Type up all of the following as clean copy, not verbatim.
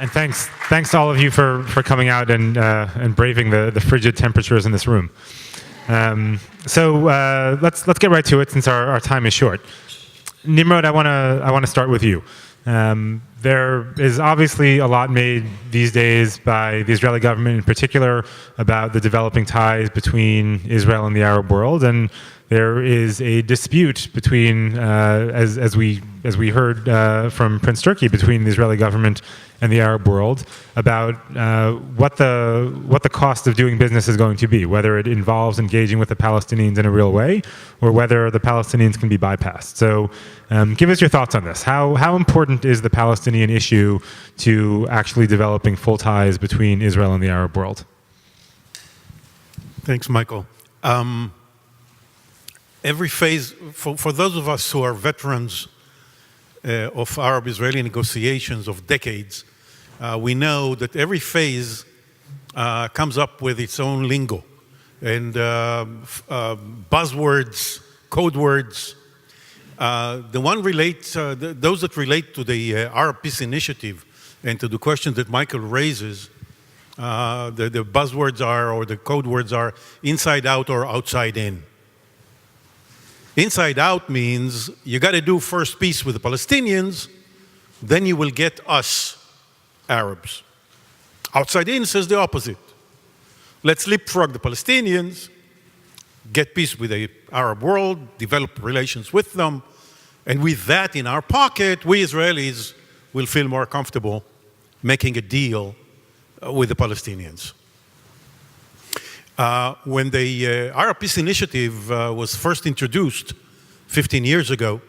And thanks to all of you for coming out and braving the frigid temperatures in this room. So let's get right to it since our time is short. Nimrod, I want to start with you. There is obviously a lot made these days by the Israeli government in particular about the developing ties between Israel and the Arab world, and there is a dispute between, as we heard from Prince Turki, between the Israeli government and the Arab world about what the cost of doing business is going to be, whether it involves engaging with the Palestinians in a real way, or whether the Palestinians can be bypassed. So, give us your thoughts on this. How important is the Palestinian issue to actually developing full ties between Israel and the Arab world? Thanks, Michael. Every phase, for those of us who are veterans of Arab-Israeli negotiations of decades, we know that every phase comes up with its own lingo and buzzwords, code words. Those that relate to the Arab Peace Initiative and to the question that Michael raises, the buzzwords are, or the code words are, inside out or outside in. Inside out means you got to do first peace with the Palestinians, then you will get us, Arabs. Outside in says the opposite. Let's leapfrog the Palestinians, get peace with the Arab world, develop relations with them, and with that in our pocket, we Israelis will feel more comfortable making a deal with the Palestinians. When the Arab Peace Initiative was first introduced 15 years ago,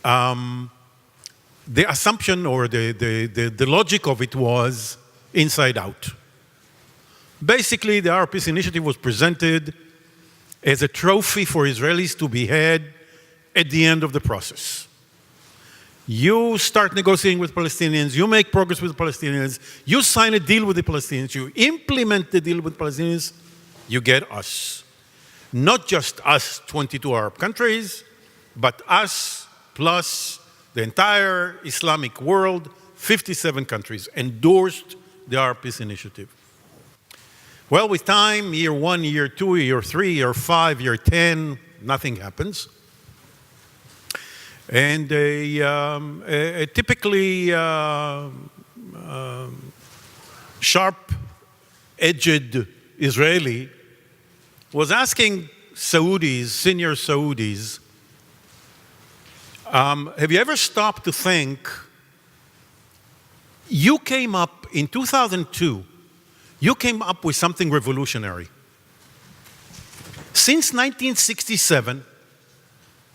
the assumption or the logic of it was inside out. Basically, the Arab Peace Initiative was presented as a trophy for Israelis to behead at the end of the process. You start negotiating with Palestinians, you make progress with the Palestinians, you sign a deal with the Palestinians, you implement the deal with the Palestinians, you get us. Not just us, 22 Arab countries, but us plus the entire Islamic world, 57 countries, endorsed the Arab Peace Initiative. Well, with time, year 1, year 2, year 3, year 5, year 10, nothing happens. And a typically sharp-edged Israeli was asking Saudis, senior Saudis, have you ever stopped to think, you came up in 2002, you came up with something revolutionary. Since 1967,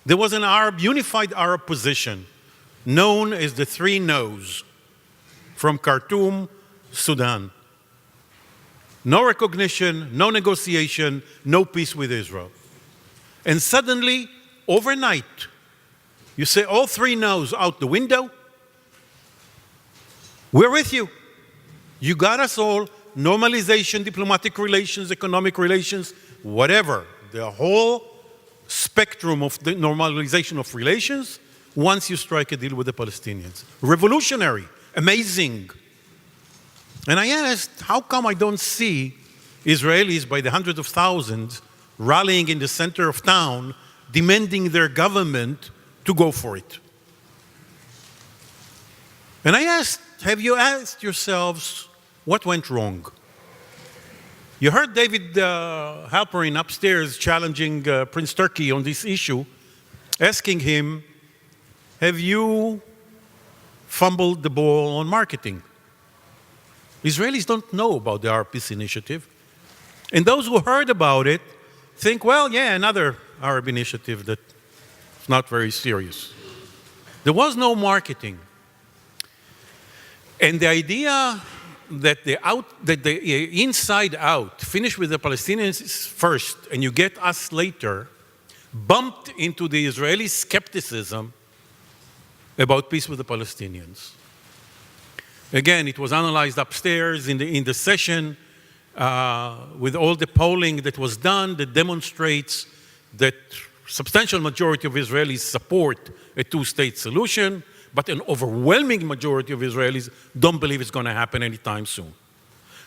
there was an unified Arab position known as the 3 No's from Khartoum, Sudan. No recognition, no negotiation, no peace with Israel. And suddenly, overnight, you say all 3 No's out the window. We're with you. You got us all, normalization, diplomatic relations, economic relations, whatever. The whole spectrum of the normalization of relations once you strike a deal with the Palestinians. Revolutionary, amazing. And I asked, how come I don't see Israelis by the hundreds of thousands rallying in the center of town, demanding their government to go for it? And I asked, have you asked yourselves what went wrong? You heard David Halperin upstairs challenging Prince Turki on this issue, asking him, have you fumbled the ball on marketing? Israelis don't know about the Arab Peace Initiative. And those who heard about it think, well, yeah, another Arab initiative that's not very serious. There was no marketing. And the idea that the inside out, finish with the Palestinians first and you get us later, bumped into the Israeli skepticism about peace with the Palestinians. Again, it was analyzed upstairs in the session with all the polling that was done that demonstrates that substantial majority of Israelis support a 2-state solution, but an overwhelming majority of Israelis don't believe it's going to happen anytime soon.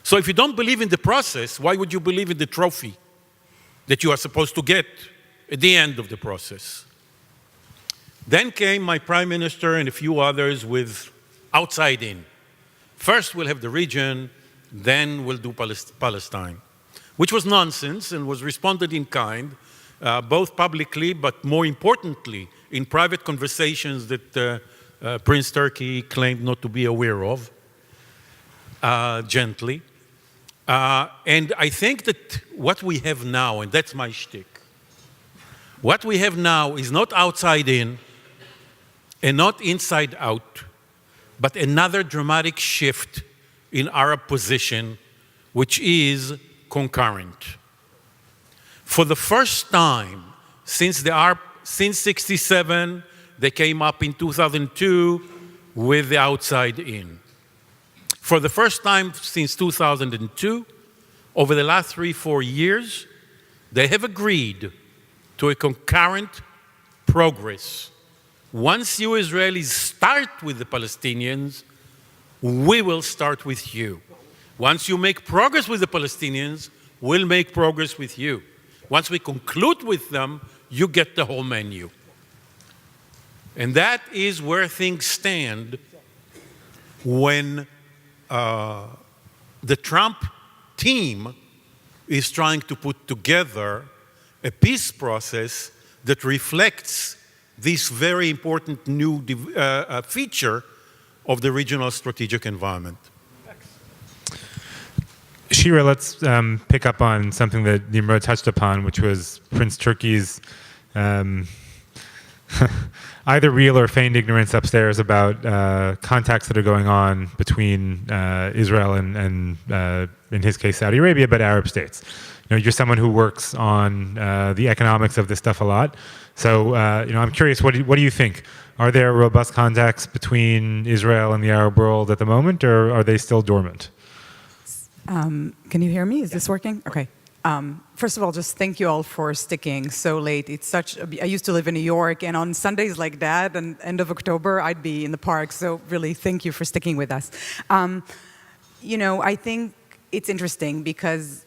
So if you don't believe in the process, why would you believe in the trophy that you are supposed to get at the end of the process? Then came my prime minister and a few others with outside in. First we'll have the region, then we'll do Palestine, which was nonsense and was responded in kind, both publicly, but more importantly, in private conversations that Prince Turkey claimed not to be aware of, gently. And I think that what we have now, and that's my shtick, what we have now is not outside in and not inside out, but another dramatic shift in Arab position, which is concurrent. For the first time since 67, they came up in 2002 with the outside in. For the first time since 2002, over the last 3-4 years, they have agreed to a concurrent progress. Once you Israelis start with the Palestinians, we will start with you. Once you make progress with the Palestinians, we'll make progress with you. Once we conclude with them, you get the whole menu. And that is where things stand when the Trump team is trying to put together a peace process that reflects this very important new feature of the regional strategic environment. Shira, let's pick up on something that Nimrod touched upon, which was Prince Turkey's either real or feigned ignorance upstairs about contacts that are going on between Israel and in his case, Saudi Arabia, but Arab states. You know, you're someone who works on the economics of this stuff a lot. So, I'm curious, what do you think? Are there robust contacts between Israel and the Arab world at the moment, or are they still dormant? Can you hear me? Is this working? Okay. First of all, just thank you all for sticking so late. I used to live in New York, and on Sundays like that, and end of October, I'd be in the park. So really, thank you for sticking with us. I think it's interesting because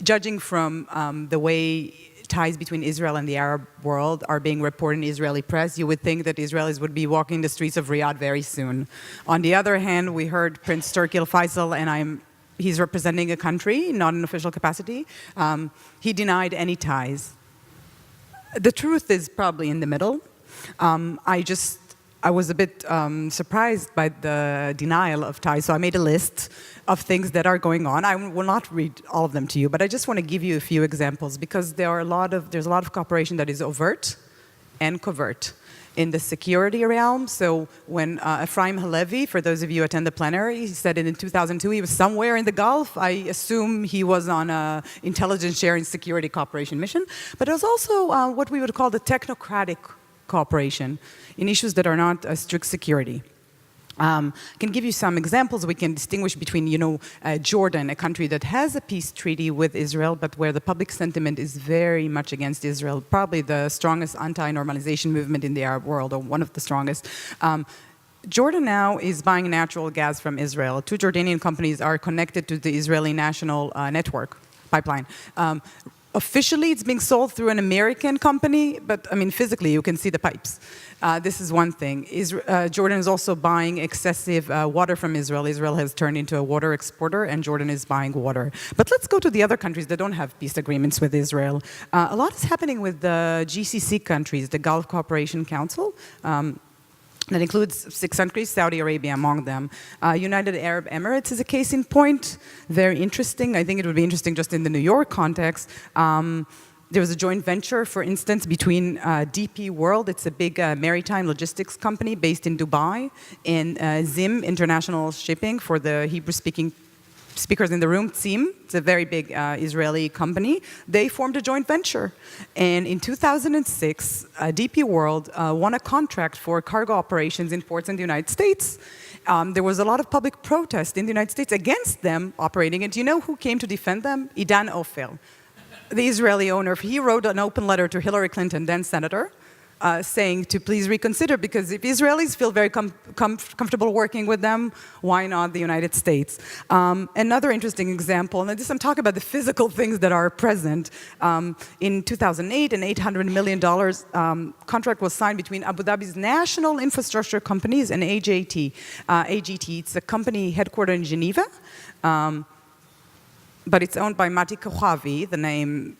judging from the way ties between Israel and the Arab world are being reported in Israeli press, you would think that Israelis would be walking the streets of Riyadh very soon. On the other hand, we heard Prince Turki Faisal, and he's representing a country, not in official capacity. He denied any ties. The truth is probably in the middle. I was a bit surprised by the denial of ties, so I made a list of things that are going on. I will not read all of them to you, but I just want to give you a few examples because there's a lot of cooperation that is overt and covert in the security realm. So when Ephraim Halevi, for those of you who attend the plenary, he said in 2002 he was somewhere in the Gulf. I assume he was on an intelligence sharing security cooperation mission. But there's also what we would call the technocratic cooperation in issues that are not strict security. I can give you some examples. We can distinguish between, Jordan, a country that has a peace treaty with Israel, but where the public sentiment is very much against Israel, probably the strongest anti-normalization movement in the Arab world, or one of the strongest. Jordan now is buying natural gas from Israel. 2 Jordanian companies are connected to the Israeli national network pipeline. Officially, it's being sold through an American company, but physically, you can see the pipes. This is one thing. Jordan is also buying excessive water from Israel. Israel has turned into a water exporter, and Jordan is buying water. But let's go to the other countries that don't have peace agreements with Israel. A lot is happening with the GCC countries, the Gulf Cooperation Council. That includes 6 countries, Saudi Arabia among them. United Arab Emirates is a case in point. Very interesting. I think it would be interesting just in the New York context. There was a joint venture, for instance, between DP World, it's a big maritime logistics company based in Dubai, and Zim International Shipping for the Hebrew-speaking speakers in the room, Tzim, it's a very big Israeli company. They formed a joint venture. And in 2006, DP World won a contract for cargo operations in ports in the United States. There was a lot of public protest in the United States against them operating. And do you know who came to defend them? Idan Ofer, the Israeli owner. He wrote an open letter to Hillary Clinton, then senator, saying to please reconsider, because if Israelis feel very comfortable working with them, why not the United States? Another interesting example, and this I'm talking about the physical things that are present. In 2008, an $800 million contract was signed between Abu Dhabi's national infrastructure companies and AGT. It's a company headquartered in Geneva. But it's owned by Mati Kochavi, the name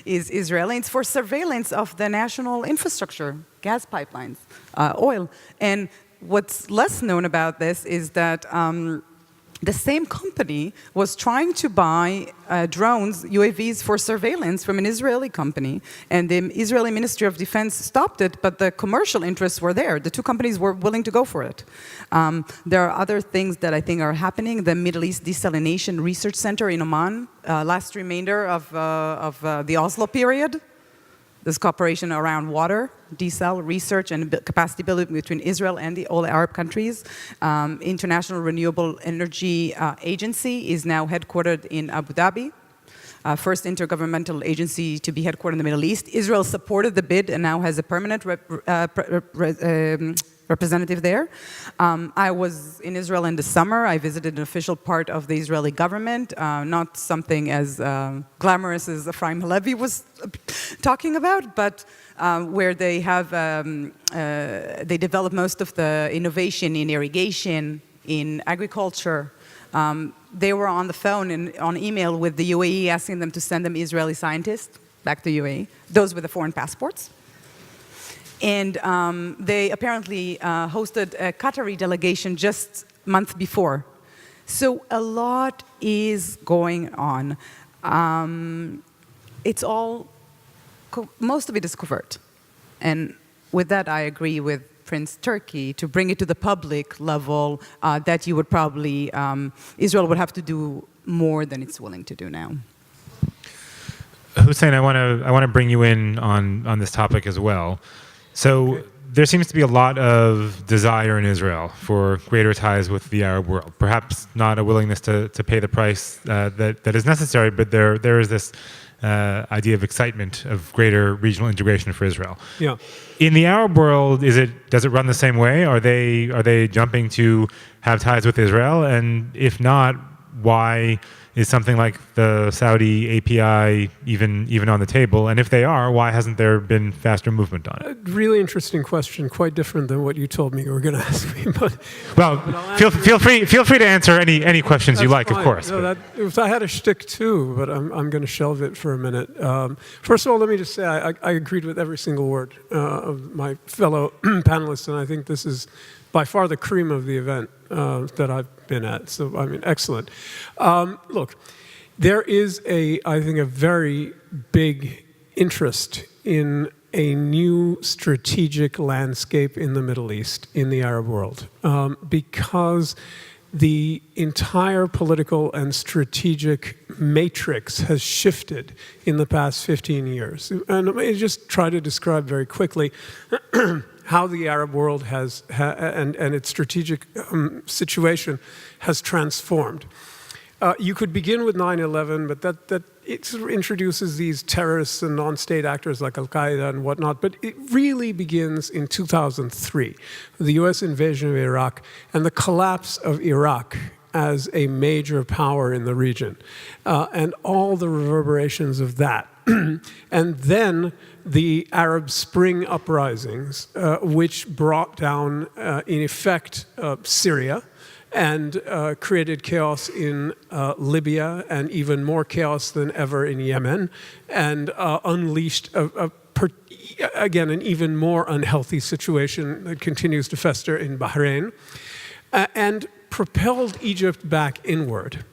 is Israeli. It's for surveillance of the national infrastructure, gas pipelines, oil. And what's less known about this is that the same company was trying to buy drones, UAVs, for surveillance from an Israeli company. And the Israeli Ministry of Defense stopped it, but the commercial interests were there. The two companies were willing to go for it. There are other things that I think are happening. The Middle East Desalination Research Center in Oman, last remainder of the Oslo period. This cooperation around water, desal, research, and capacity building between Israel and all Arab countries. International Renewable Energy Agency is now headquartered in Abu Dhabi. First intergovernmental agency to be headquartered in the Middle East. Israel supported the bid and now has a permanent representative there. I was in Israel in the summer. I visited an official part of the Israeli government, not something as glamorous as Ephraim Halevi was talking about, but where they have, they develop most of the innovation in irrigation, in agriculture. They were on the phone and on email with the UAE asking them to send them Israeli scientists back to UAE, those with the foreign passports. And they apparently hosted a Qatari delegation just a month before. So a lot is going on. It's all, most of it is covert. And with that, I agree with Prince Turkey to bring it to the public level that you would probably, Israel would have to do more than it's willing to do now. Hussein, I want to bring you in on this topic as well. So there seems to be a lot of desire in Israel for greater ties with the Arab world. Perhaps not a willingness to pay the price that is necessary, but there is this idea of excitement of greater regional integration for Israel. Yeah. In the Arab world, does it run the same way? Are they jumping to have ties with Israel? And if not, why is something like the Saudi API even on the table? And if they are, why hasn't there been faster movement on it? Really interesting question, quite different than what you told me you were going to ask me. But feel free to answer any questions you like, fine. of course. No, I had a shtick too, but I'm going to shelve it for a minute. First of all, let me just say I agreed with every single word of my fellow panelists, and I think this is by far the cream of the event that I've been at. So, I mean, excellent. Look, there is I think, a very big interest in a new strategic landscape in the Middle East, in the Arab world, because the entire political and strategic matrix has shifted in the past 15 years. And let me just try to describe very quickly how the Arab world has and its strategic situation has transformed. You could begin with 9/11, but that it sort of introduces these terrorists and non-state actors like Al-Qaeda and whatnot. But it really begins in 2003, the U.S. invasion of Iraq and the collapse of Iraq as a major power in the region, and all the reverberations of that. And then the Arab Spring uprisings, which brought down, in effect, Syria, and created chaos in Libya, and even more chaos than ever in Yemen, and unleashed, again, an even more unhealthy situation that continues to fester in Bahrain, and propelled Egypt back inward.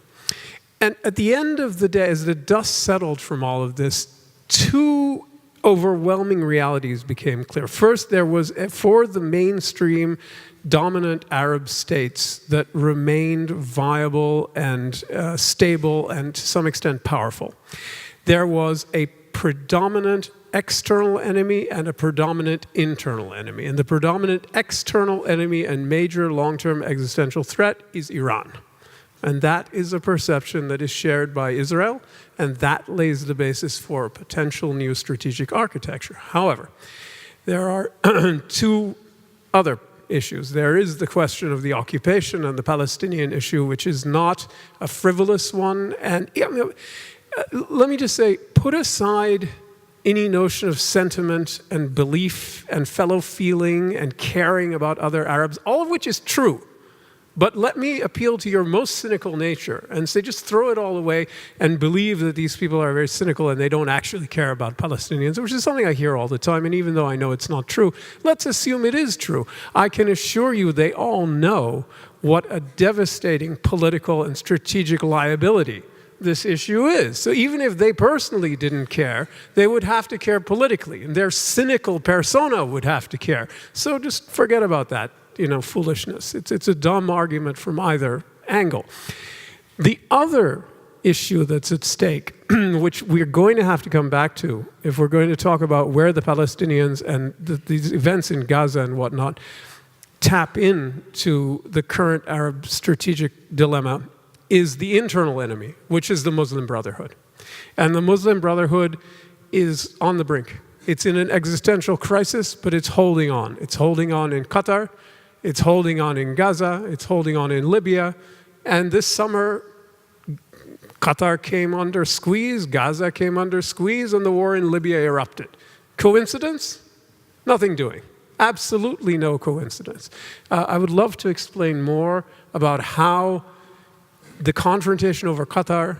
And at the end of the day, as the dust settled from all of this, two overwhelming realities became clear. First, there was, for the mainstream dominant Arab states that remained viable and stable and to some extent powerful, there was a predominant external enemy and a predominant internal enemy. And the predominant external enemy and major long-term existential threat is Iran. And that is a perception that is shared by Israel, and that lays the basis for a potential new strategic architecture. However, There are two other issues. There is the question of the occupation and the Palestinian issue, which is not a frivolous one. And let me just say, put aside any notion of sentiment and belief and fellow feeling and caring about other Arabs, all of which is true. But let me appeal to your most cynical nature and say just throw it all away and believe that these people are very cynical and they don't actually care about Palestinians, which is something I hear all the time. And even though I know it's not true, let's assume it is true. I can assure you they all know what a devastating political and strategic liability this issue is. So even if they personally didn't care, they would have to care politically, and their cynical persona would have to care. So just forget about that, foolishness. It's a dumb argument from either angle. The other issue that's at stake, which we're going to have to come back to if we're going to talk about where the Palestinians and these events in Gaza and whatnot tap into the current Arab strategic dilemma, is the internal enemy, which is the Muslim Brotherhood. And the Muslim Brotherhood is on the brink. It's in an existential crisis, but it's holding on. It's holding on in Qatar, it's holding on in Gaza, it's holding on in Libya, and this summer, Qatar came under squeeze, Gaza came under squeeze, and the war in Libya erupted. Coincidence? Nothing doing. Absolutely no coincidence. I would love to explain more about how the confrontation over Qatar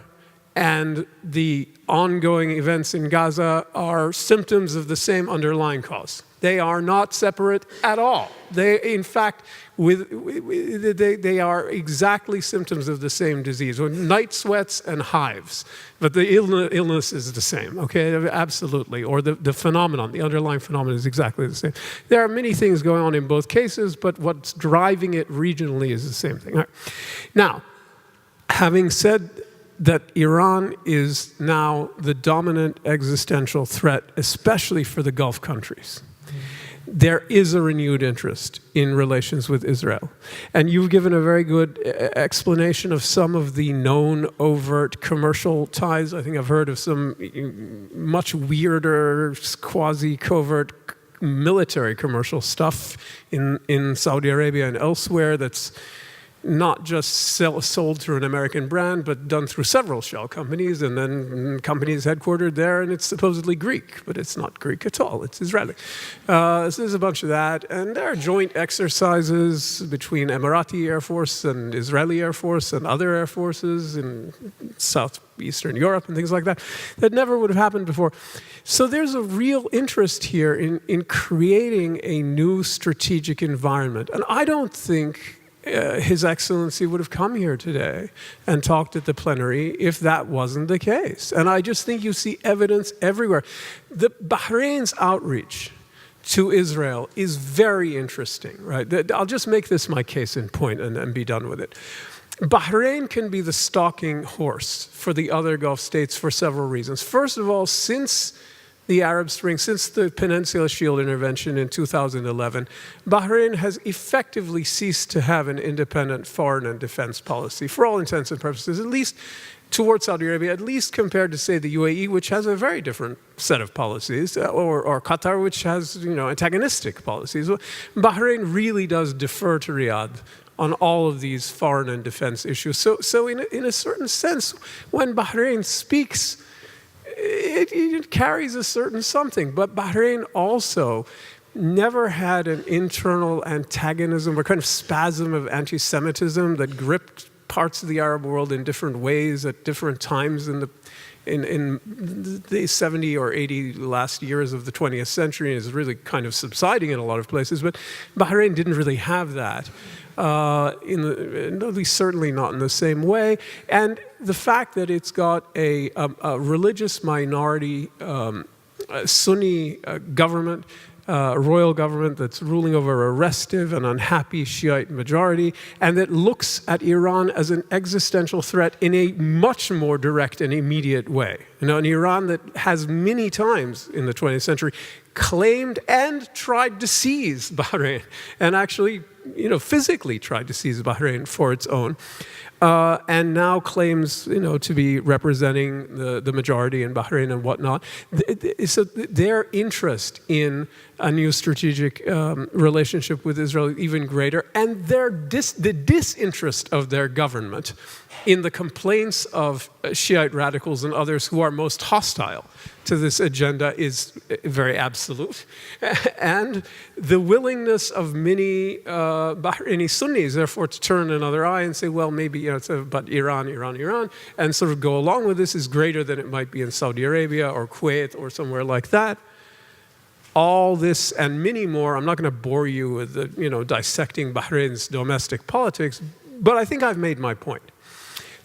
and the ongoing events in Gaza are symptoms of the same underlying cause. They are not separate at all. They, in fact, they are exactly symptoms of the same disease, night sweats and hives. But the illness is the same, okay? Absolutely. Or the phenomenon, the underlying phenomenon is exactly the same. There are many things going on in both cases, but what's driving it regionally is the same thing. All right. Now, having said that Iran is now the dominant existential threat, especially for the Gulf countries, there is a renewed interest in relations with Israel. And you've given a very good explanation of some of the known overt commercial ties. I think I've heard of some much weirder, quasi-covert military commercial stuff in Saudi Arabia and elsewhere that's not just sold through an American brand, but done through several shell companies, and then companies headquartered there, and it's supposedly Greek, but it's not Greek at all, it's Israeli. So there's a bunch of that, and there are joint exercises between Emirati Air Force and Israeli Air Force and other air forces in southeastern Europe and things like that, that never would have happened before. So there's a real interest here in creating a new strategic environment, and I don't think His Excellency would have come here today and talked at the plenary if that wasn't the case. And I just think you see evidence everywhere. The Bahrain's outreach to Israel is very interesting, right? I'll just make this my case in point and be done with it. Bahrain can be the stalking horse for the other Gulf states for several reasons. First of all, since the Arab Spring, since the Peninsula Shield intervention in 2011, Bahrain has effectively ceased to have an independent foreign and defense policy, for all intents and purposes, at least towards Saudi Arabia, at least compared to, say, the UAE, which has a very different set of policies, or Qatar, which has, antagonistic policies. Bahrain really does defer to Riyadh on all of these foreign and defense issues. So in a certain sense, when Bahrain speaks, it carries a certain something. But Bahrain also never had an internal antagonism or kind of spasm of anti-Semitism that gripped parts of the Arab world in different ways at different times in the 70 or 80 last years of the 20th century, and is really kind of subsiding in a lot of places. But Bahrain didn't really have that. At least certainly not in the same way. And the fact that it's got a religious minority Sunni government, royal government that's ruling over a restive and unhappy Shiite majority, and that looks at Iran as an existential threat in a much more direct and immediate way. An Iran that has many times in the 20th century claimed and tried to seize Bahrain, and actually physically tried to seize Bahrain for its own, and now claims, to be representing the majority in Bahrain and whatnot. So their interest in a new strategic relationship with Israel is even greater, and the disinterest of their government in the complaints of Shiite radicals and others who are most hostile to this agenda is very absolute. And the willingness of many Bahraini Sunnis, therefore, to turn another eye and say, well, maybe, but Iran, and sort of go along with this is greater than it might be in Saudi Arabia or Kuwait or somewhere like that. All this and many more, I'm not going to bore you with dissecting Bahrain's domestic politics, but I think I've made my point.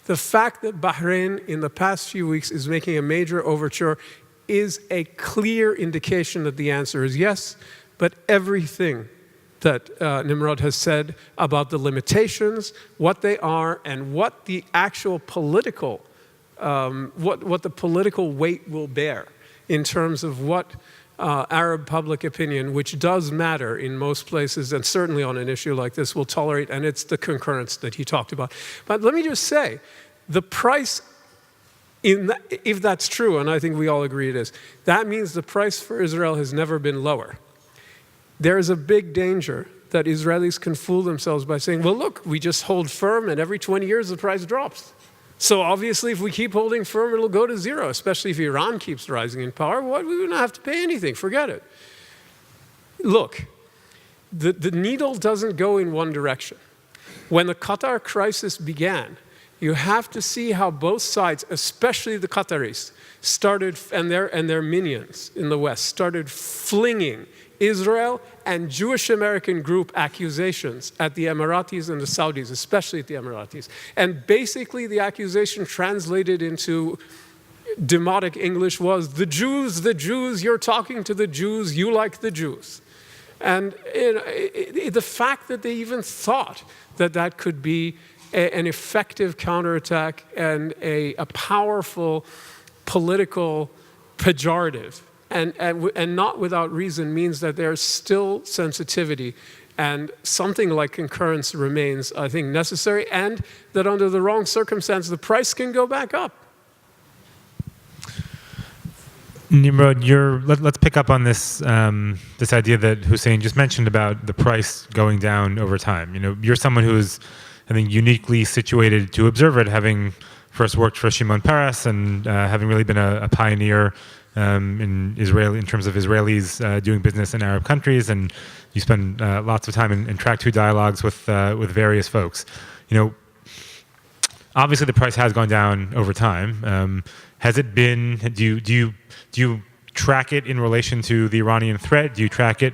The fact that Bahrain in the past few weeks is making a major overture is a clear indication that the answer is yes, but everything that Nimrod has said about the limitations, what they are, and what the actual political, what the political weight will bear in terms of what Arab public opinion, which does matter in most places, and certainly on an issue like this, will tolerate, and it's the concurrence that he talked about. But let me just say, the price, if that's true, and I think we all agree it is, that means the price for Israel has never been lower. There is a big danger that Israelis can fool themselves by saying, well, look, we just hold firm, and every 20 years the price drops. So obviously, if we keep holding firm, it'll go to zero, especially if Iran keeps rising in power. We don't have to pay anything. Forget it. Look, the needle doesn't go in one direction. When the Qatar crisis began, you have to see how both sides, especially the Qataris, started, and their minions in the West, started flinging Israel and Jewish American group accusations at the Emiratis and the Saudis, especially at the Emiratis. And basically the accusation translated into demotic English was, the Jews, you're talking to the Jews, you like the Jews. And the fact that they even thought that could be an effective counterattack and a powerful political pejorative, and not without reason, means that there's still sensitivity, and something like concurrence remains, I think, necessary, and that under the wrong circumstance, the price can go back up. Nimrod, let's pick up on this this idea that Hussein just mentioned about the price going down over time. You're someone who's, I think, uniquely situated to observe it, having first worked for Shimon Peres and having really been a pioneer in terms of Israelis doing business in Arab countries, and you spend lots of time in track 2 dialogues with various folks. Obviously the price has gone down over time. Has it been? Do you track it in relation to the Iranian threat? Do you track it?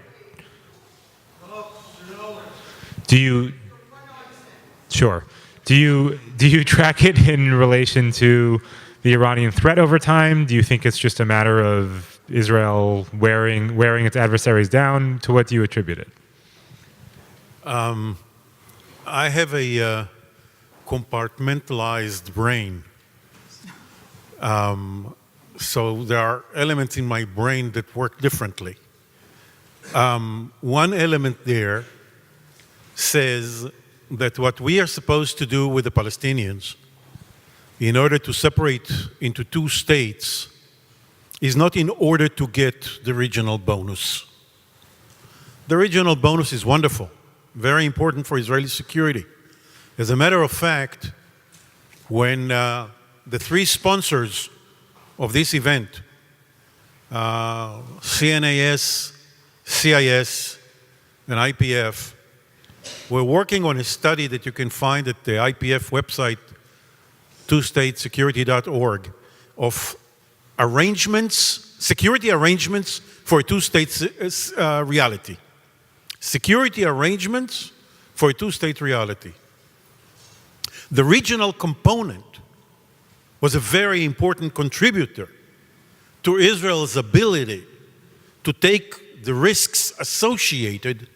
Sure. Do you track it in relation to the Iranian threat over time? Do you think it's just a matter of Israel wearing its adversaries down? To what do you attribute it? I have a compartmentalized brain. So there are elements in my brain that work differently. One element there says that what we are supposed to do with the Palestinians in order to separate into 2 states is not in order to get the regional bonus. The regional bonus is wonderful, very important for Israeli security. As a matter of fact, when the 3 sponsors of this event, CNAS, CIS, and IPF, were working on a study that you can find at the IPF website, twostatesecurity.org, of security arrangements for a 2-state reality. Security arrangements for a 2-state reality. The regional component was a very important contributor to Israel's ability to take the risks associated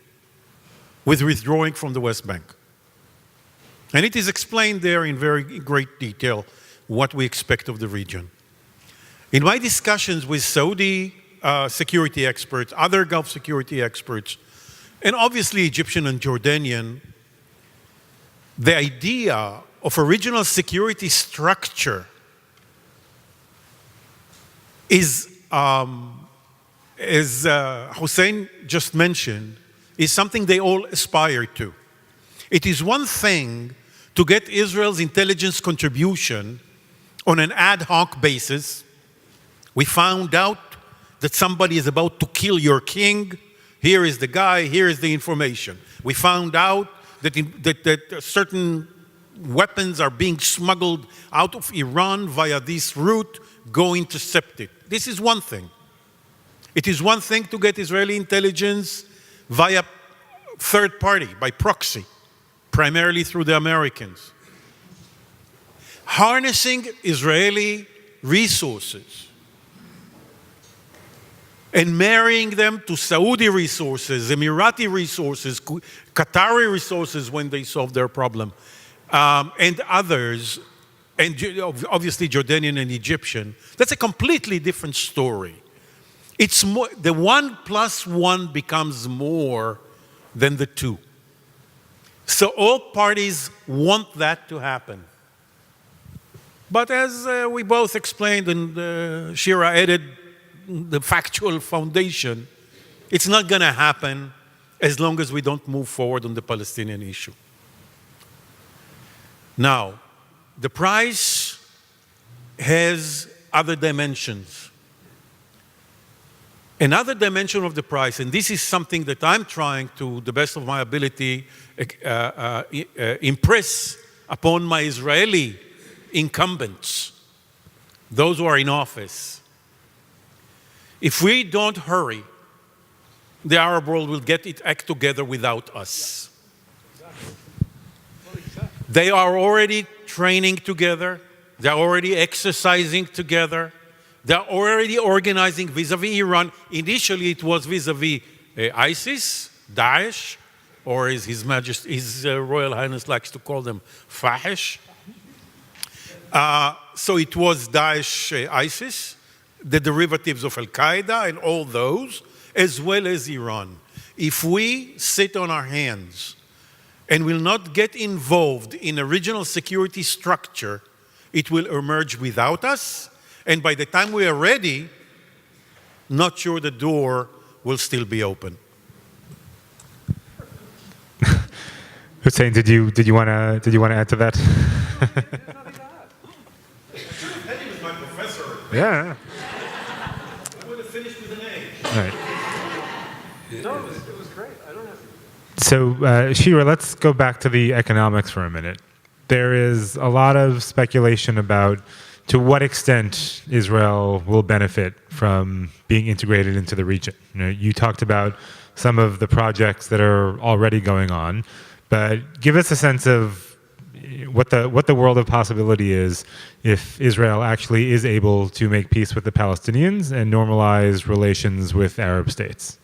with withdrawing from the West Bank. And it is explained there in very great detail what we expect of the region. In my discussions with Saudi security experts, other Gulf security experts, And obviously Egyptian and Jordanian, the idea of a regional security structure is, as Hussein just mentioned, is something they all aspire to. It is one thing to get Israel's intelligence contribution on an ad hoc basis. We found out that somebody is about to kill your king. Here is the guy, here is the information. We found out that certain weapons are being smuggled out of Iran via this route. Go intercept it. This is one thing. It is one thing to get Israeli intelligence via third party, by proxy, primarily through the Americans. Harnessing Israeli resources and marrying them to Saudi resources, Emirati resources, Qatari resources when they solve their problem, and others, and obviously Jordanian and Egyptian, that's a completely different story. It's more, the 1 + 1 becomes more than the 2. So all parties want that to happen. But as we both explained, and Shira added the factual foundation, it's not going to happen as long as we don't move forward on the Palestinian issue. Now, the price has other dimensions. Another dimension of the price, and this is something that I'm trying to the best of my ability impress upon my Israeli incumbents, those who are in office. If we don't hurry, the Arab world will get its act together without us. They are already training together. They're already exercising together. They're already organizing vis-a-vis Iran. Initially, it was vis-a-vis ISIS, Daesh, or as His Majesty, His Royal Highness likes to call them, Fahish. So it was Daesh, ISIS, the derivatives of Al-Qaeda and all those, as well as Iran. If we sit on our hands and will not get involved in a regional security structure, it will emerge without us. And by the time we are ready, not sure the door will still be open. Hussein, did you want to add to that? Eddie was my professor. Yeah. I would have finished with an A. All right. No, it was great. I don't have. So, Shira, let's go back to the economics for a minute. There is a lot of speculation about to what extent Israel will benefit from being integrated into the region. You talked about some of the projects that are already going on, but give us a sense of what the world of possibility is if Israel actually is able to make peace with the Palestinians and normalize relations with Arab states.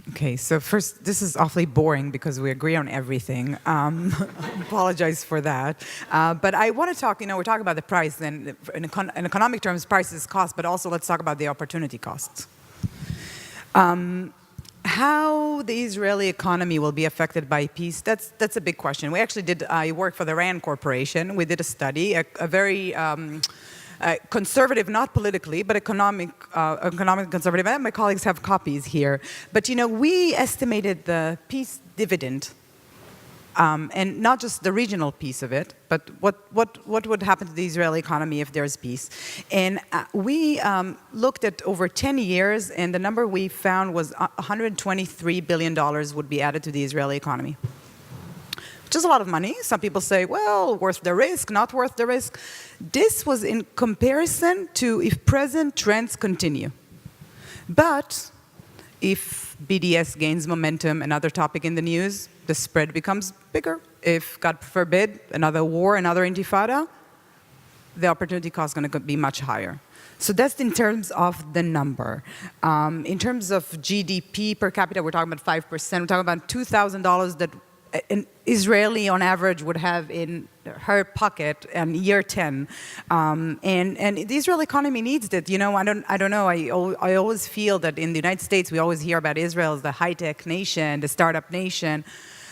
Okay, so first, this is awfully boring because we agree on everything. Apologize for that. But I want to talk, we're talking about the price, then in economic terms, price is cost, but also let's talk about the opportunity costs. How the Israeli economy will be affected by peace, that's a big question. We actually did, I work for the RAND Corporation. We did a study, a very conservative, not politically, but economic conservative. And my colleagues have copies here. But we estimated the peace dividend, and not just the regional piece of it, but what would happen to the Israeli economy if there's peace. And we looked at over 10 years, and the number we found was $123 billion would be added to the Israeli economy. Which is a lot of money. Some people say, well, worth the risk, not worth the risk. This was in comparison to if present trends continue. But if BDS gains momentum, another topic in the news, the spread becomes bigger. If, God forbid, another war, another intifada, the opportunity cost is going to be much higher. So that's in terms of the number. In terms of GDP per capita, we're talking about 5%. We're talking about $2,000 that an Israeli on average would have in her pocket in year 10, and the Israel economy needs it. You know, I don't know. I always feel that in the United States we always hear about Israel as the high-tech nation, the startup nation.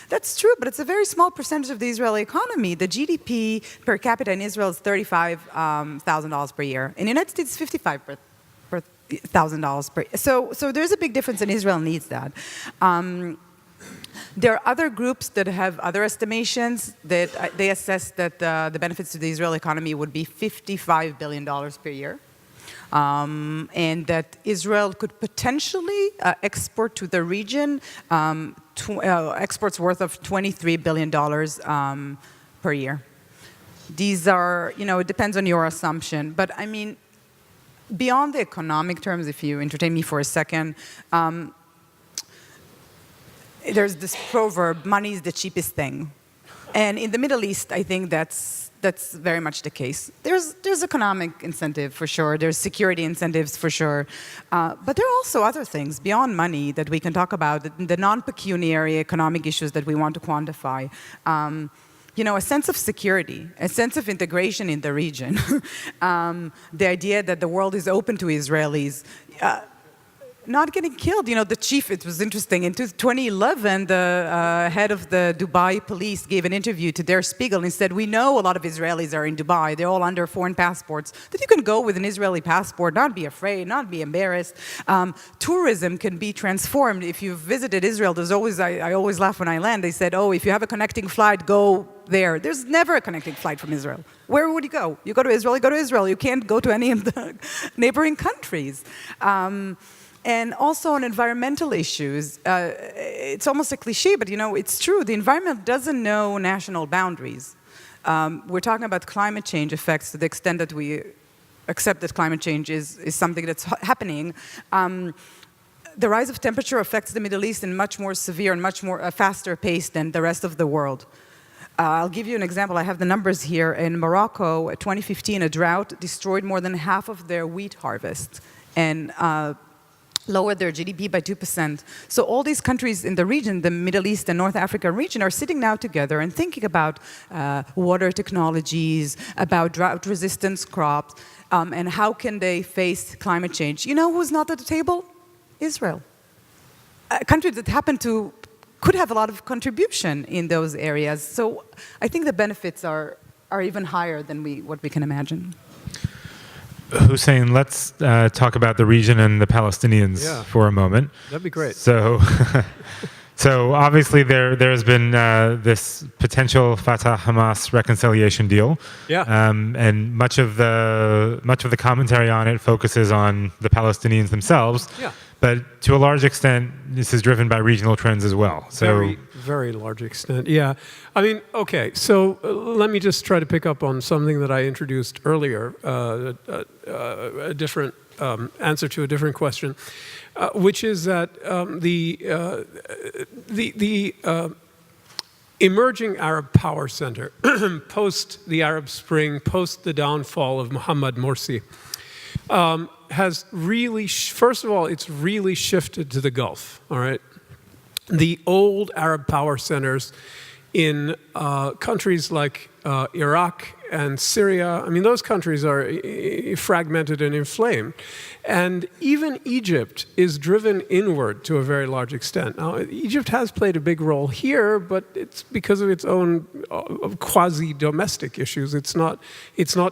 That's true, but it's a very small percentage of the Israeli economy. The GDP per capita in Israel is $35,000 per year. In the United States, it's $55,000 per year. So there's a big difference, and Israel needs that. There are other groups that have other estimations that they assess that the benefits to the Israeli economy would be $55 billion per year. And that Israel could potentially export to the region exports worth of $23 billion per year. These are, you know, it depends on your assumption. But I mean, beyond the economic terms, if you entertain me for a second, there's this proverb, money is the cheapest thing. And in the Middle East, I think that's very much the case. There's economic incentive for sure. There's security incentives for sure. But there are also other things beyond money that we can talk about, the non-pecuniary economic issues that we want to quantify. You know, a sense of security, a sense of integration in the region. The idea that the world is open to Israelis. Not getting killed. You know, the chief, it was interesting, in 2011, the head of the Dubai police gave an interview to Der Spiegel and said, we know a lot of Israelis are in Dubai, they're all under foreign passports, that you can go with an Israeli passport, not be afraid, not be embarrassed. Tourism can be transformed. If you've visited Israel, there's always, I always laugh when I land, they said, oh, if you have a connecting flight, go there. There's never a connecting flight from Israel. Where would you go? You go to Israel, you go to Israel. You can't go to any of the neighboring countries. And also on environmental issues, it's almost a cliche, but you know, it's true. The environment doesn't know national boundaries. We're talking about climate change effects to the extent that we accept that climate change is something that's happening. The rise of temperature affects the Middle East in much more severe and much more faster pace than the rest of the world. I'll give you an example. I have the numbers here. In Morocco, 2015, a drought destroyed more than half of their wheat harvest. And lowered their GDP by 2%. So all these countries in the region, the Middle East and North Africa region, are sitting now together and thinking about water technologies, about drought-resistant crops, and how can they face climate change. You know who's not at the table? Israel. A country that could have a lot of contribution in those areas. So I think the benefits are even higher than what we can imagine. Hussein, let's talk about the region and the Palestinians for a moment. That'd be great. So, so obviously there's been this potential Fatah-Hamas reconciliation deal, and much of the commentary on it focuses on the Palestinians themselves. Yeah. But to a large extent, this is driven by regional trends as well. So, very, very large extent. Yeah. I mean, okay. So let me just try to pick up on something that I introduced earlier, a different answer to a different question, which is that the emerging Arab power center post the Arab Spring, post the downfall of Mohammed Morsi, has really, first of all, it's really shifted to the Gulf, all right? The old Arab power centers in countries like Iraq and Syria, I mean, those countries are fragmented and inflamed. And even Egypt is driven inward to a very large extent. Now, Egypt has played a big role here, but it's because of its own quasi-domestic issues. It's not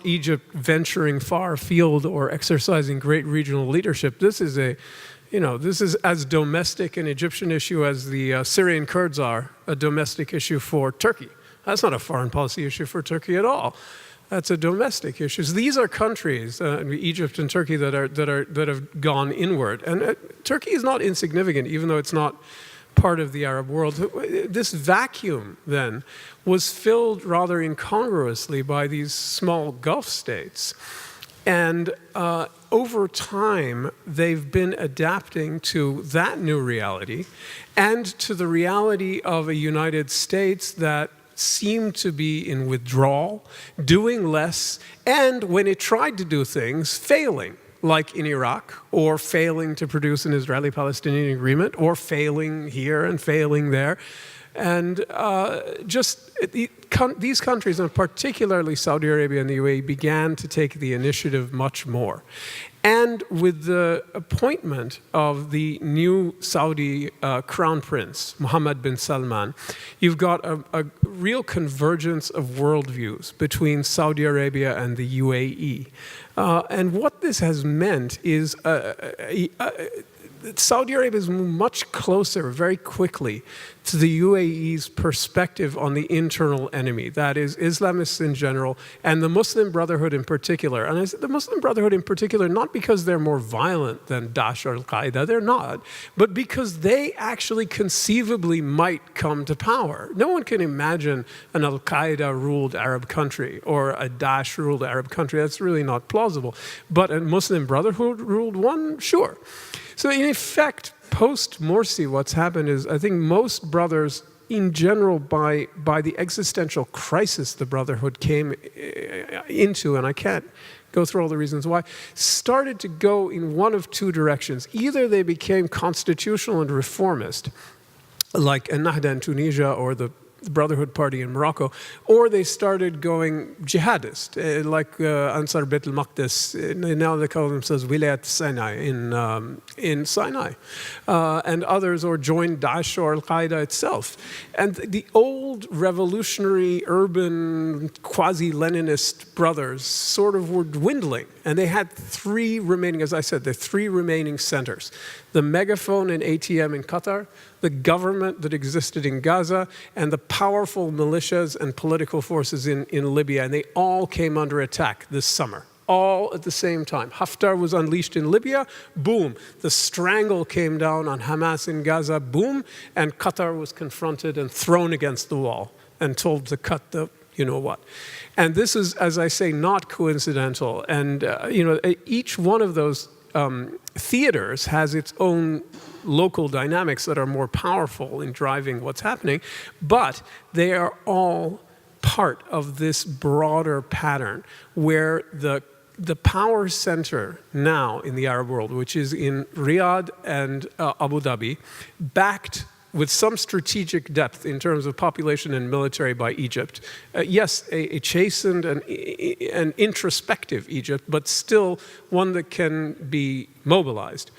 Egypt venturing far afield or exercising great regional leadership. This is this is as domestic an Egyptian issue as the Syrian Kurds are a domestic issue for Turkey. That's not a foreign policy issue for Turkey at all. That's a domestic issue. So these are countries, Egypt and Turkey, that have gone inward. And Turkey is not insignificant, even though it's not part of the Arab world. This vacuum, then, was filled rather incongruously by these small Gulf states. And over time, they've been adapting to that new reality and to the reality of a United States that seemed to be in withdrawal, doing less, and when it tried to do things, failing, like in Iraq, or failing to produce an Israeli-Palestinian agreement, or failing here and failing there. And these countries, and particularly Saudi Arabia and the UAE, began to take the initiative much more. And with the appointment of the new Saudi crown prince, Mohammed bin Salman, you've got a real convergence of worldviews between Saudi Arabia and the UAE. And what this has meant is Saudi Arabia has moved much closer very quickly to the UAE's perspective on the internal enemy, that is Islamists in general and the Muslim Brotherhood in particular. And the Muslim Brotherhood in particular, not because they're more violent than Daesh or Al-Qaeda, they're not, but because they actually conceivably might come to power. No one can imagine an Al-Qaeda-ruled Arab country or a Daesh-ruled Arab country. That's really not plausible. But a Muslim Brotherhood-ruled one, sure. So in effect, post-Morsi, what's happened is I think most brothers in general, by the existential crisis the Brotherhood came into, and I can't go through all the reasons why, started to go in one of two directions. Either they became constitutional and reformist, like Ennahda in Tunisia or the Brotherhood Party in Morocco, or they started going jihadist, like Ansar Beit al-Maqdis. Now they call themselves Wilayat Sinai in Sinai, and others, or joined Daesh or Al-Qaeda itself. And the old revolutionary, urban, quasi-Leninist brothers sort of were dwindling. And they had three remaining, as I said, the three remaining centers. The megaphone and ATM in Qatar, the government that existed in Gaza, and the powerful militias and political forces in Libya. And they all came under attack this summer, all at the same time. Haftar was unleashed in Libya, boom. The strangle came down on Hamas in Gaza, boom. And Qatar was confronted and thrown against the wall and told to cut the you-know-what. And this is, as I say, not coincidental. And each one of those theaters has its own local dynamics that are more powerful in driving what's happening, but they are all part of this broader pattern where the power center now in the Arab world, which is in Riyadh and Abu Dhabi, backed with some strategic depth in terms of population and military by Egypt. Yes, a chastened and introspective Egypt, but still one that can be mobilized,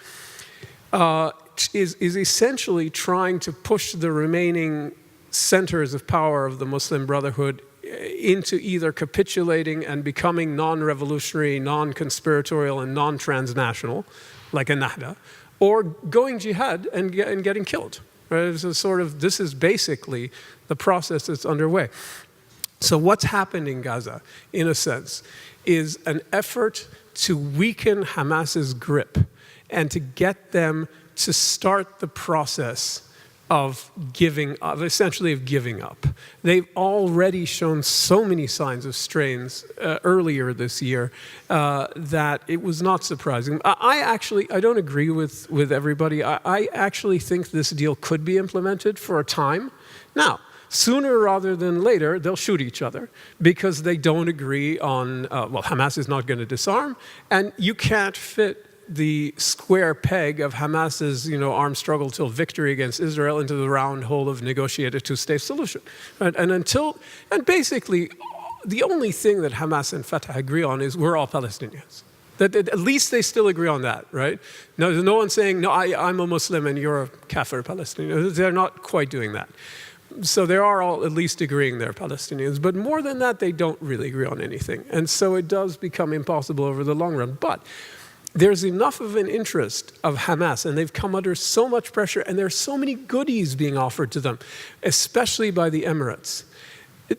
is essentially trying to push the remaining centers of power of the Muslim Brotherhood into either capitulating and becoming non-revolutionary, non-conspiratorial, and non-transnational, like Ennahda, or going jihad and getting killed. Right? This is basically the process that's underway. So what's happened in Gaza, in a sense, is an effort to weaken Hamas's grip and to get them to start the process of giving up. They've already shown so many signs of strains earlier this year that it was not surprising. I don't agree with everybody. I actually think this deal could be implemented for a time. Now, sooner rather than later, they'll shoot each other because they don't agree on, Hamas is not going to disarm, and you can't fit the square peg of Hamas's, armed struggle till victory against Israel into the round hole of negotiated two-state solution. Right? And basically, the only thing that Hamas and Fatah agree on is we're all Palestinians. That at least they still agree on that, right? No, there's no one saying, no, I'm a Muslim and you're a Kafir Palestinian. They're not quite doing that. So they are all at least agreeing they're Palestinians. But more than that, they don't really agree on anything. And so it does become impossible over the long run. But there's enough of an interest of Hamas, and they've come under so much pressure, and there's so many goodies being offered to them, especially by the Emirates,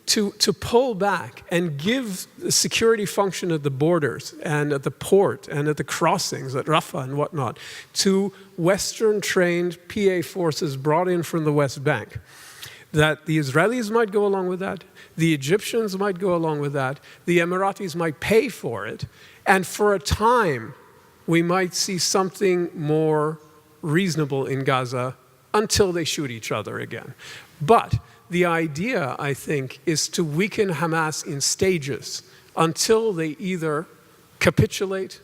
to pull back and give the security function at the borders and at the port and at the crossings at Rafah and whatnot to Western-trained PA forces brought in from the West Bank. That the Israelis might go along with that, the Egyptians might go along with that, the Emiratis might pay for it, and for a time, we might see something more reasonable in Gaza until they shoot each other again. But the idea, I think, is to weaken Hamas in stages until they either capitulate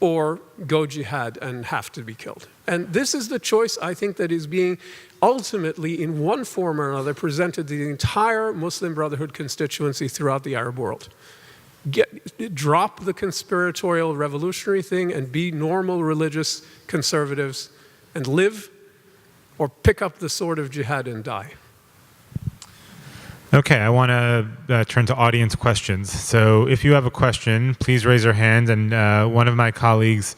or go jihad and have to be killed. And this is the choice, I think, that is being ultimately, in one form or another, presented to the entire Muslim Brotherhood constituency throughout the Arab world. Drop the conspiratorial revolutionary thing and be normal religious conservatives and live, or pick up the sword of jihad and die. Okay, I want to turn to audience questions. So if you have a question, please raise your hand, and one of my colleagues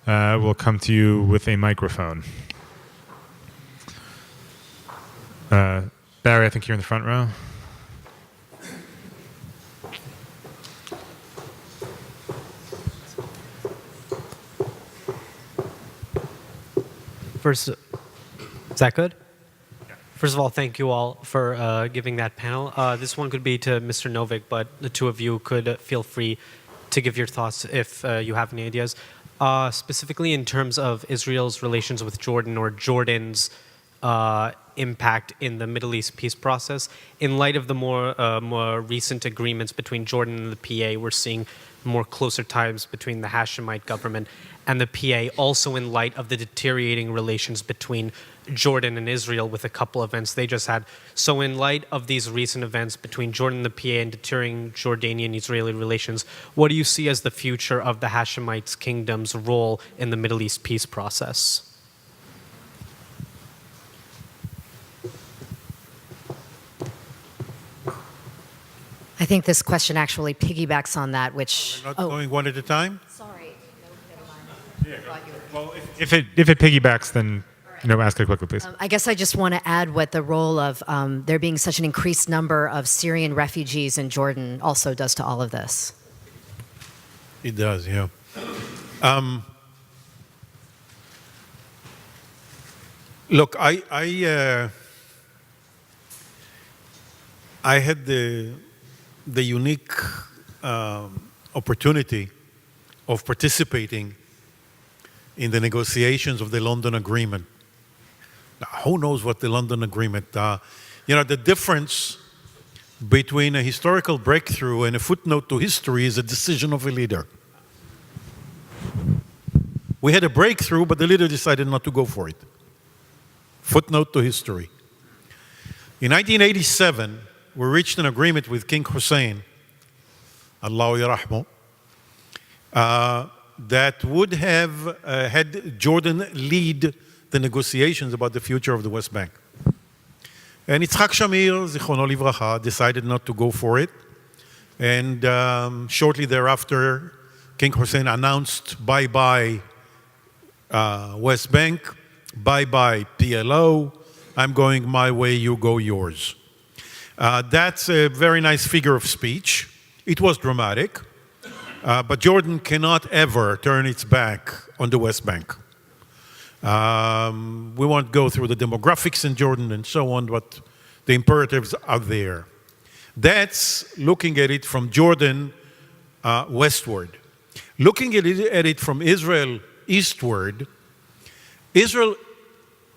will come to you with a microphone. Barry, I think you're in the front row. First, is that good? First of all, thank you all for giving that panel. This one could be to Mr. Novik, but the two of you could feel free to give your thoughts if you have any ideas. Specifically in terms of Israel's relations with Jordan, or Jordan's impact in the Middle East peace process. In light of the more recent agreements between Jordan and the PA, we're seeing more closer ties between the Hashemite government and the PA, also in light of the deteriorating relations between Jordan and Israel with a couple events they just had. So in light of these recent events between Jordan and the PA and deteriorating Jordanian-Israeli relations, what do you see as the future of the Hashemite kingdom's role in the Middle East peace process? I think this question actually piggybacks on that, which... We're not going one at a time? Sorry. Well, if it piggybacks, then ask it quickly, please. I guess I just want to add what the role of there being such an increased number of Syrian refugees in Jordan also does to all of this. It does, yeah. Look, I had the unique opportunity of participating in the negotiations of the London Agreement. Now, who knows what the London Agreement, the difference between a historical breakthrough and a footnote to history is a decision of a leader. We had a breakthrough, but the leader decided not to go for it. Footnote to history. In 1987, we reached an agreement with King Hussein, Allah yarahmu, that would have had Jordan lead the negotiations about the future of the West Bank. And Yitzhak Shamir, zichrono livracha, decided not to go for it. And shortly thereafter, King Hussein announced bye-bye West Bank, bye-bye PLO, I'm going my way, you go yours. That's a very nice figure of speech. It was dramatic, but Jordan cannot ever turn its back on the West Bank. We won't go through the demographics in Jordan and so on, but the imperatives are there. That's looking at it from Jordan westward. Looking at it from Israel eastward, Israel's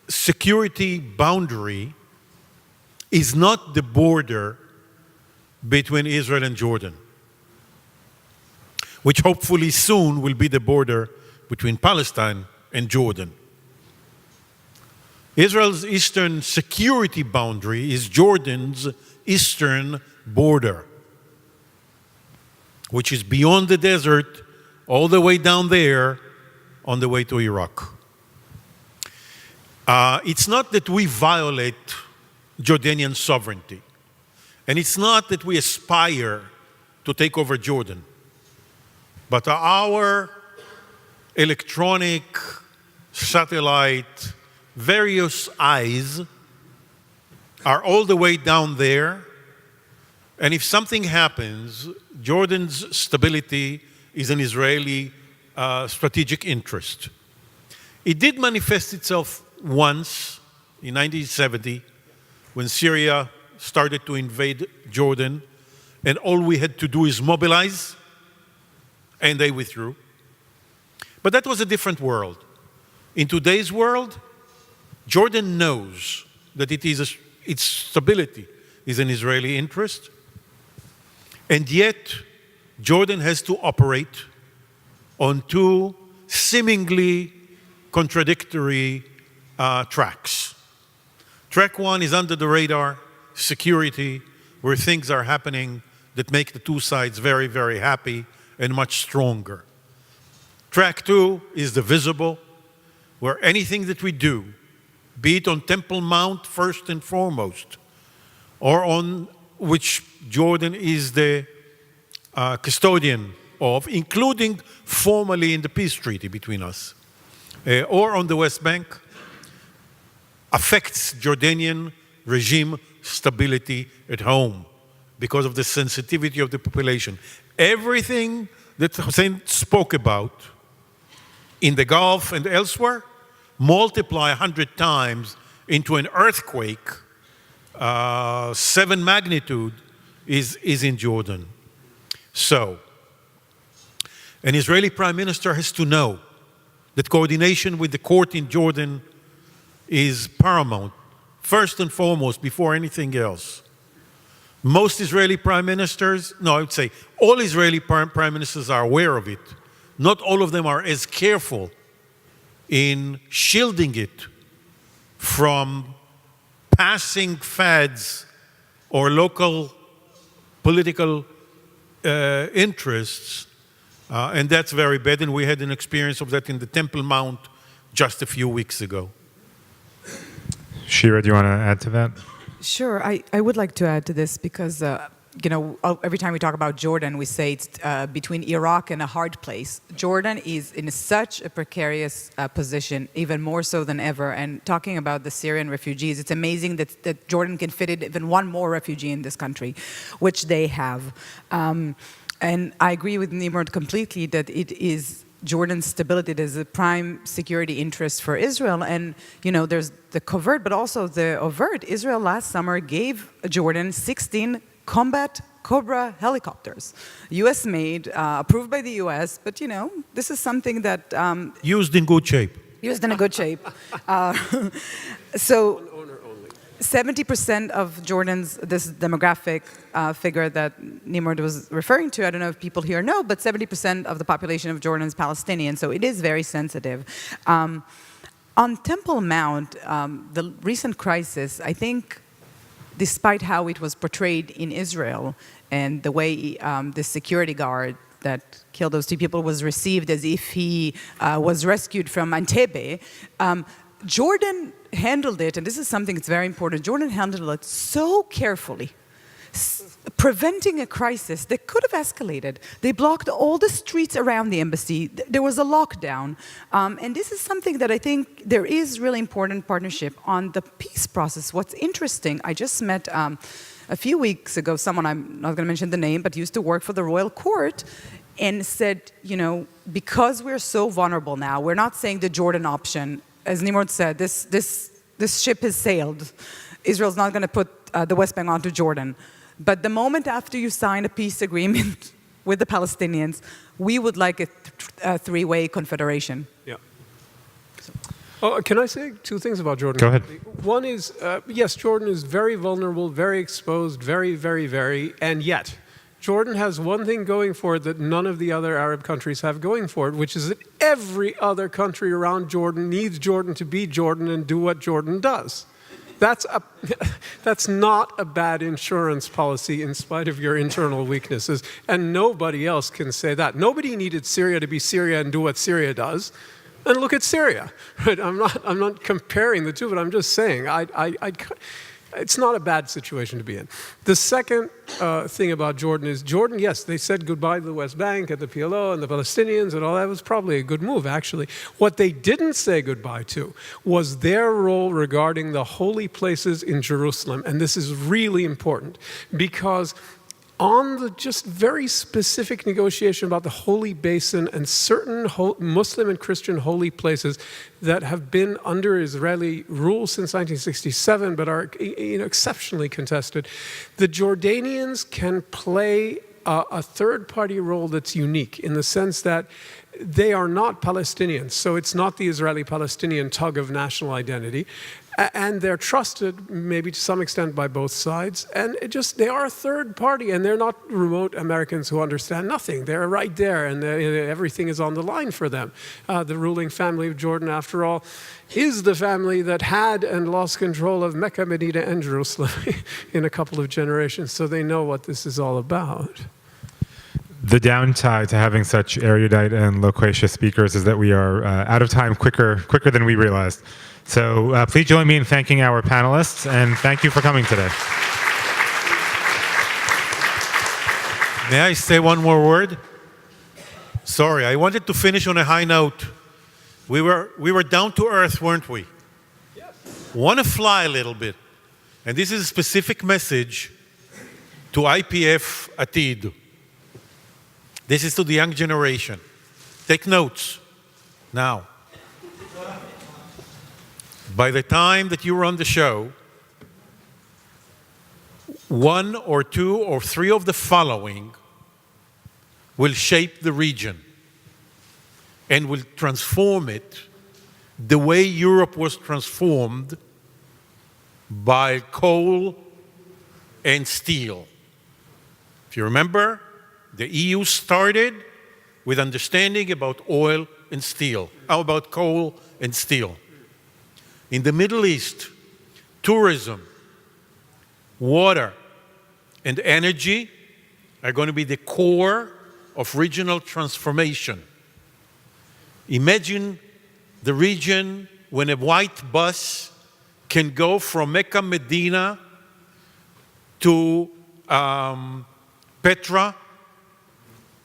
security boundary is not the border between Israel and Jordan, which hopefully soon will be the border between Palestine and Jordan. Israel's eastern security boundary is Jordan's eastern border, which is beyond the desert, all the way down there, on the way to Iraq. It's not that we violate Jordanian sovereignty, and it's not that we aspire to take over Jordan, but our electronic, satellite, various eyes are all the way down there, and if something happens, Jordan's stability is an Israeli strategic interest. It did manifest itself once in 1970 when Syria started to invade Jordan, and all we had to do is mobilize, and they withdrew. But that was a different world. In today's world, Jordan knows that its stability is an Israeli interest, and yet Jordan has to operate on two seemingly contradictory tracks. Track one is under the radar, security, where things are happening that make the two sides very, very happy and much stronger. Track two is the visible, where anything that we do, be it on Temple Mount first and foremost, or on which Jordan is the custodian of, including formally in the peace treaty between us, or on the West Bank, affects Jordanian regime stability at home because of the sensitivity of the population. Everything that Hussein spoke about in the Gulf and elsewhere, multiply 100 times into an earthquake, 7 magnitude is in Jordan. So, an Israeli prime minister has to know that coordination with the court in Jordan is paramount, first and foremost, before anything else. Most Israeli prime ministers, no, I would say all Israeli prime ministers are aware of it. Not all of them are as careful in shielding it from passing fads or local political interests, and that's very bad, and we had an experience of that in the Temple Mount just a few weeks ago. Shira, do you want to add to that? Sure, I would like to add to this because, every time we talk about Jordan, we say it's between Iraq and a hard place. Jordan is in such a precarious position, even more so than ever. And talking about the Syrian refugees, it's amazing that Jordan can fit in even one more refugee in this country, which they have. And I agree with Nimrod completely that it is Jordan's stability that is a prime security interest for Israel. And, there's the covert, but also the overt. Israel last summer gave Jordan 16 combat Cobra helicopters, U.S. made, approved by the U.S., but, this is something that... used in good shape. Used in a good shape. So 70% of Jordan's, this demographic figure that Nimrod was referring to, I don't know if people here know, but 70% of the population of Jordan is Palestinian, so it is very sensitive. On Temple Mount, the recent crisis, I think, despite how it was portrayed in Israel and the way the security guard that killed those two people was received as if he was rescued from Entebbe, Jordan handled it, and this is something that's very important, Jordan handled it so carefully, preventing a crisis that could have escalated. They blocked all the streets around the embassy. There was a lockdown. And this is something that I think there is really important partnership on the peace process. What's interesting, I just met a few weeks ago someone, I'm not going to mention the name, but used to work for the royal court, and said, because we're so vulnerable now, we're not saying the Jordan option. As Nimrod said, this ship has sailed. Israel's not going to put the West Bank onto Jordan. But the moment after you sign a peace agreement with the Palestinians, we would like a three-way confederation. Yeah. Oh, can I say two things about Jordan? Go ahead. One is, yes, Jordan is very vulnerable, very exposed, very, very, very, and yet Jordan has one thing going for it that none of the other Arab countries have going for it, which is that every other country around Jordan needs Jordan to be Jordan and do what Jordan does. That's not a bad insurance policy in spite of your internal weaknesses, and nobody else can say that. Nobody needed Syria to be Syria and do what Syria does. And look at Syria. Right? I'm not comparing the two, but I'm just saying it's not a bad situation to be in. The second thing about Jordan is Jordan, yes, they said goodbye to the West Bank and the PLO and the Palestinians and all that. Was probably a good move, actually. What they didn't say goodbye to was their role regarding the holy places in Jerusalem. And this is really important because on the just very specific negotiation about the Holy Basin and certain Muslim and Christian holy places that have been under Israeli rule since 1967 but are exceptionally contested, the Jordanians can play a third-party role that's unique in the sense that they are not Palestinians, so it's not the Israeli-Palestinian tug of national identity. And they're trusted, maybe to some extent, by both sides. And they are a third party, and they're not remote Americans who understand nothing. They're right there, and everything is on the line for them. The ruling family of Jordan, after all, is the family that had and lost control of Mecca, Medina, and Jerusalem in a couple of generations, so they know what this is all about. The downside to having such erudite and loquacious speakers is that we are out of time quicker than we realized. So please join me in thanking our panelists, and thank you for coming today. May I say one more word? Sorry, I wanted to finish on a high note. We were down to earth, weren't we? Yes. Want to fly a little bit. And this is a specific message to IPF Atid. This is to the young generation. Take notes now. By the time that you were on the show, one or two or three of the following will shape the region and will transform it the way Europe was transformed by coal and steel. If you remember, the EU started with understanding about oil and steel, about coal and steel. In the Middle East, tourism, water, and energy are going to be the core of regional transformation. Imagine the region when a white bus can go from Mecca, Medina to Petra,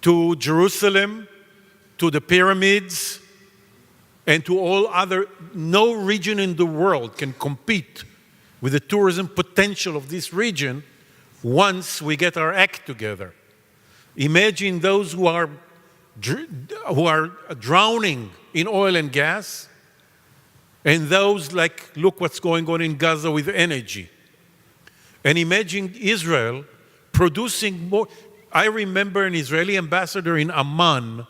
to Jerusalem, to the pyramids, and to all other. No region in the world can compete with the tourism potential of this region once we get our act together. Imagine those who are drowning in oil and gas, and those look what's going on in Gaza with energy. And imagine Israel producing more. I remember an Israeli ambassador in Amman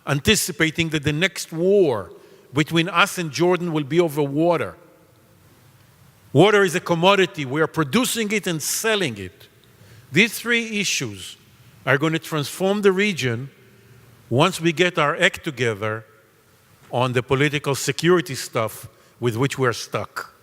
anticipating that the next war between us and Jordan will be over water. Water is a commodity. We are producing it and selling it. These three issues are going to transform the region once we get our act together on the political security stuff with which we're stuck.